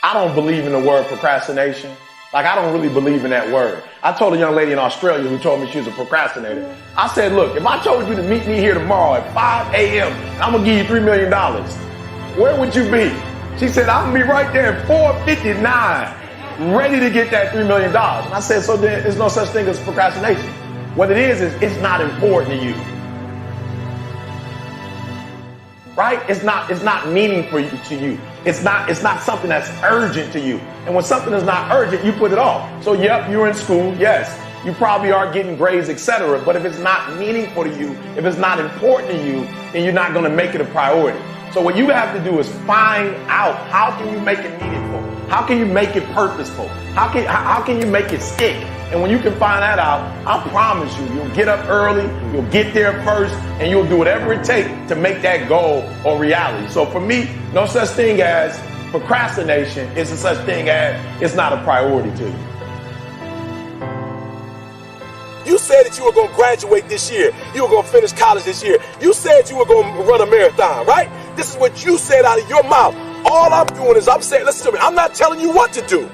I don't believe in the word procrastination. Like, I don't really believe in that word. I told a young lady in Australia who told me she was a procrastinator. I said, look, if I told you to meet me here tomorrow at 5 a.m. and I'm going to give you $3 million, where would you be? She said, I'm going to be right there at 4:59, ready to get that $3 million. And I said, so then there's no such thing as procrastination. What it is it's not important to you. Right? It's not meaningful to you. It's not something that's urgent to you. And when something is not urgent, you put it off. So yep, you're in school. Yes, you probably are getting grades, etc. But if it's not meaningful to you, if it's not important to you, then you're not going to make it a priority. So what you have to do is find out, how can you make it meaningful? How can you make it purposeful? How can you make it stick? And when you can find that out, I promise you, you'll get up early, you'll get there first, and you'll do whatever it takes to make that goal a reality. So for me, no such thing as procrastination. It's a such thing as it's not a priority to you. You said that you were going to graduate this year. You were going to finish college this year. You said you were going to run a marathon, right? This is what you said out of your mouth. All I'm doing is I'm saying, listen to me, I'm not telling you what to do.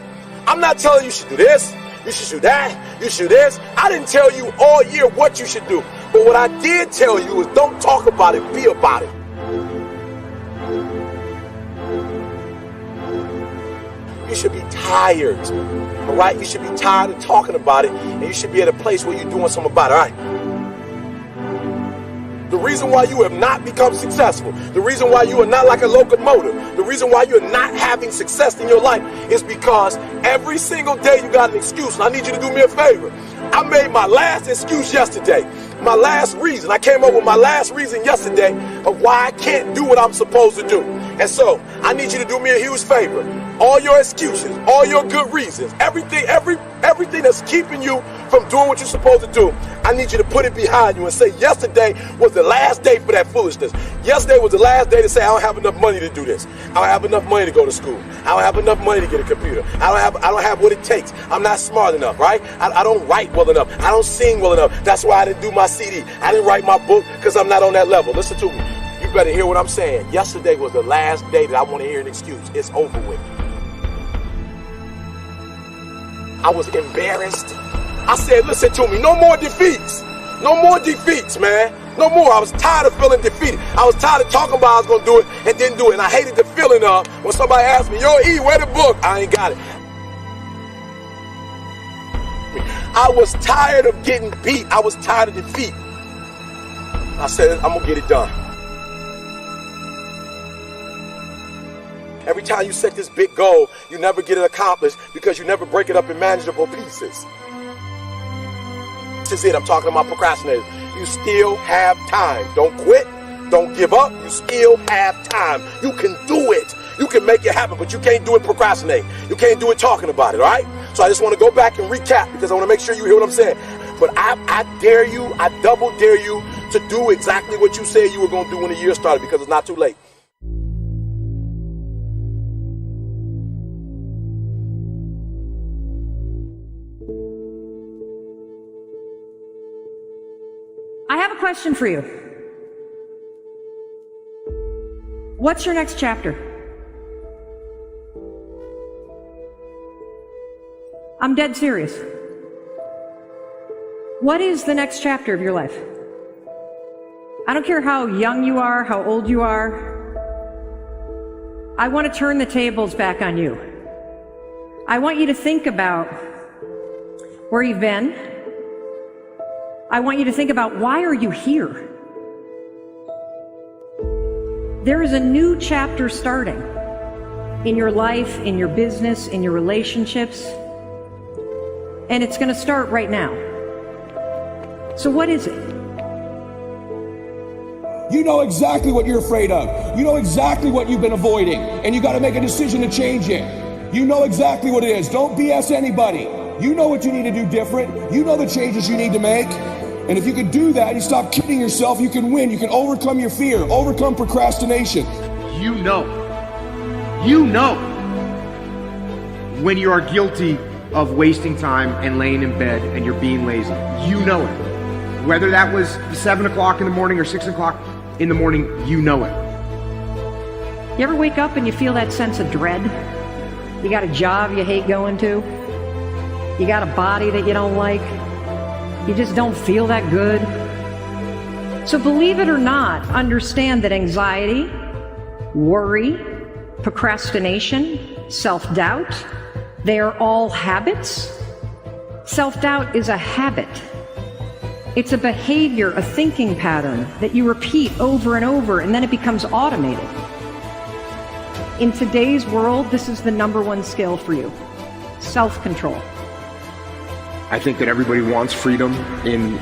I'm not telling you should do this. You should do that, you should do this. I didn't tell you all year what you should do. But what I did tell you is don't talk about it, be about it. You should be tired, all right? You should be tired of talking about it, and you should be at a place where you're doing something about it, all right? The reason why you have not become successful, the reason why you are not like a locomotive, the reason why you're not having success in your life is because every single day you got an excuse. And I need you to do me a favor. I made my last excuse yesterday. My last reason. I came up with my last reason yesterday of why I can't do what I'm supposed to do. And so I need you to do me a huge favor. All your excuses, all your good reasons, everything that's keeping you from doing what you're supposed to do, I need you to put it behind you and say, yesterday was the last day for that foolishness. Yesterday was the last day to say, I don't have enough money to do this. I don't have enough money to go to school. I don't have enough money to get a computer. I don't have what it takes. I'm not smart enough, right? I don't write well enough. I don't sing well enough. That's why I didn't do my CD. I didn't write my book because I'm not on that level. Listen to me. You better hear what I'm saying. Yesterday was the last day that I want to hear an excuse. It's over with. I was embarrassed. I said, listen to me, no more defeats. No more defeats, man. No more. I was tired of feeling defeated. I was tired of talking about I was going to do it and didn't do it. And I hated the feeling of when somebody asked me, yo, E, where the book? I ain't got it. I was tired of getting beat. I was tired of defeat. I said, I'm going to get it done. Every time you set this big goal, you never get it accomplished because you never break it up in manageable pieces. This is it. I'm talking about procrastinators. You still have time. Don't quit. Don't give up. You still have time. You can do it. You can make it happen, but you can't do it procrastinating. You can't do it talking about it, all right? So I just want to go back and recap because I want to make sure you hear what I'm saying. But I dare you, I double dare you to do exactly what you said you were going to do when the year started because it's not too late. I have a question for you. What's your next chapter? I'm dead serious. What is the next chapter of your life? I don't care how young you are, how old you are. I want to turn the tables back on you. I want you to think about where you've been. I want you to think about, why are you here? There is a new chapter starting in your life, in your business, in your relationships, and it's going to start right now. So what is it? You know exactly what you're afraid of. You know exactly what you've been avoiding, and you got to make a decision to change it. You know exactly what it is. Don't BS anybody. You know what you need to do different. You know the changes you need to make. And if you can do that, you stop kidding yourself, you can win. You can overcome your fear, overcome procrastination. You know when you are guilty of wasting time and laying in bed and you're being lazy. You know it. Whether that was 7 o'clock in the morning or 6 o'clock in the morning, you know it. You ever wake up and you feel that sense of dread? You got a job you hate going to? You got a body that you don't like? You just don't feel that good? So believe it or not, understand that anxiety, worry, procrastination, self-doubt, they are all habits. Self-doubt is a habit. It's a behavior, a thinking pattern that you repeat over and over, and then it becomes automated. In today's world, this is the #1 skill for you. Self-control. I think that everybody wants freedom in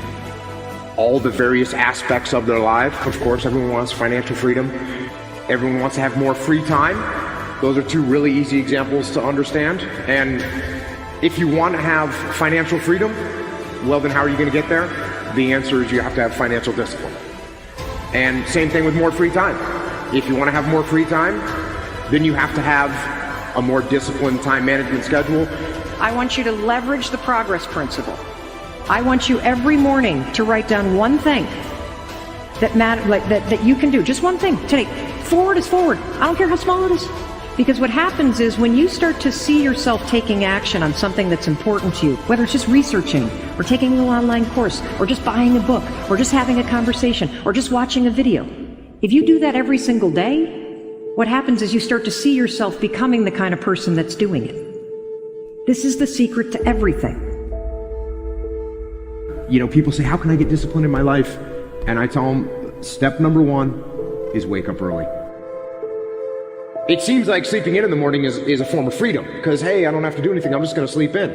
all the various aspects of their life. Of course, everyone wants financial freedom. Everyone wants to have more free time. Those are two really easy examples to understand. And if you want to have financial freedom, well, then how are you going to get there? The answer is you have to have financial discipline. And same thing with more free time. If you want to have more free time, then you have to have a more disciplined time management schedule. I want you to leverage the progress principle. I want you every morning to write down one thing that you can do. Just one thing today. Forward is forward. I don't care how small it is. Because what happens is when you start to see yourself taking action on something that's important to you, whether it's just researching or taking a little online course or just buying a book or just having a conversation or just watching a video, if you do that every single day, what happens is you start to see yourself becoming the kind of person that's doing it. This is the secret to everything. You know, people say, how can I get disciplined in my life? And I tell them, step #1 is wake up early. It seems like sleeping in the morning is a form of freedom because, hey, I don't have to do anything. I'm just going to sleep in.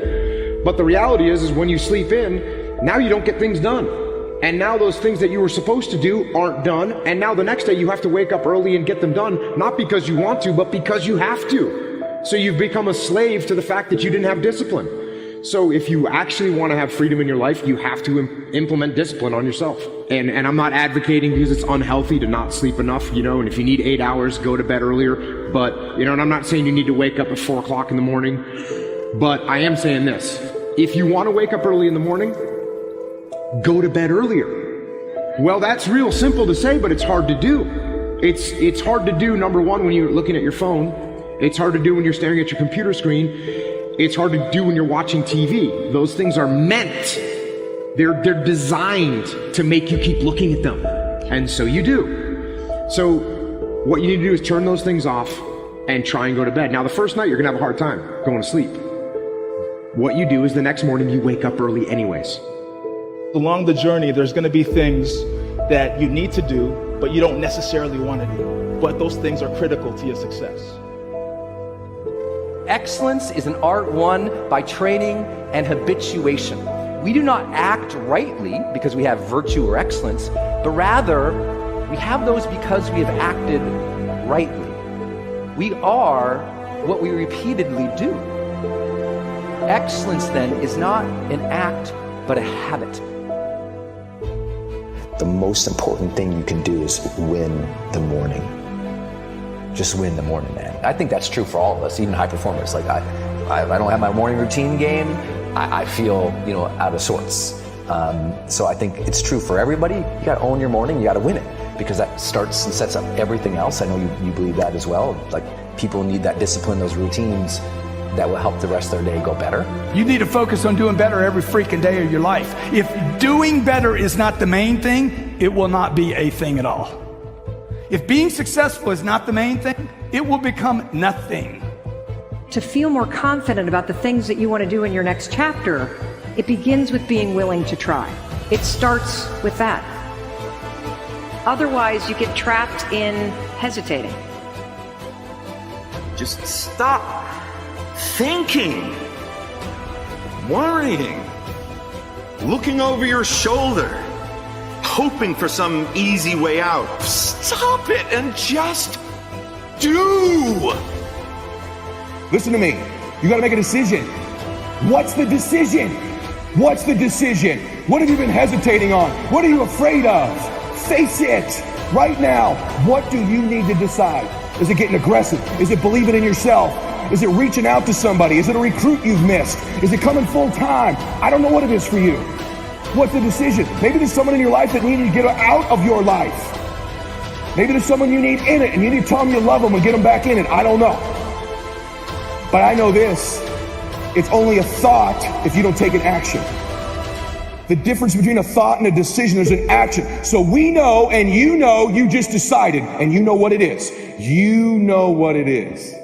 But the reality is when you sleep in, now you don't get things done. And now those things that you were supposed to do aren't done. And now the next day you have to wake up early and get them done, not because you want to, but because you have to. So you've become a slave to the fact that you didn't have discipline. So if you actually want to have freedom in your life, you have to implement discipline on yourself. And I'm not advocating because it's unhealthy to not sleep enough, you know, and if you need 8 hours, go to bed earlier. But, you know, and I'm not saying you need to wake up at 4 o'clock in the morning, but I am saying this. If you want to wake up early in the morning, go to bed earlier. Well, that's real simple to say, but it's hard to do. It's hard to do, #1, when you're looking at your phone. It's hard to do when you're staring at your computer screen. It's hard to do when you're watching TV. Those things are meant. They're designed to make you keep looking at them. And so you do. So what you need to do is turn those things off and try and go to bed. Now, the first night, you're going to have a hard time going to sleep. What you do is the next morning, you wake up early anyways. Along the journey, there's going to be things that you need to do, but you don't necessarily want to do. But those things are critical to your success. Excellence is an art won by training and habituation. We do not act rightly because we have virtue or excellence, but rather we have those because we have acted rightly. We are what we repeatedly do. Excellence then is not an act, but a habit. The most important thing you can do is win the morning. Just win the morning, man. I think that's true for all of us, even high performers. Like I don't have my morning routine game, I feel, you know, out of sorts. So I think it's true for everybody. You got to own your morning. You got to win it because that starts and sets up everything else. I know you believe that as well. Like people need that discipline, those routines that will help the rest of their day go better. You need to focus on doing better every freaking day of your life. If doing better is not the main thing, it will not be a thing at all. If being successful is not the main thing, it will become nothing. To feel more confident about the things that you want to do in your next chapter, it begins with being willing to try. It starts with that. Otherwise, you get trapped in hesitating. Just stop thinking, worrying, looking over your shoulder, hoping for some easy way out. Stop it and just do. Listen to me. You got to make a decision. What's the decision? What's the decision? What have you been hesitating on? What are you afraid of? Face it right now. What do you need to decide? Is it getting aggressive? Is it believing in yourself? Is it reaching out to somebody? Is it a recruit you've missed? Is it coming full time? I don't know what it is for you. What's the decision? Maybe there's someone in your life that needs to get out of your life. Maybe there's someone you need in it and you need to tell them you love them and get them back in it. I don't know. But I know this, it's only a thought if you don't take an action. The difference between a thought and a decision is an action. So we know, and you know, you just decided, and you know what it is. You know what it is.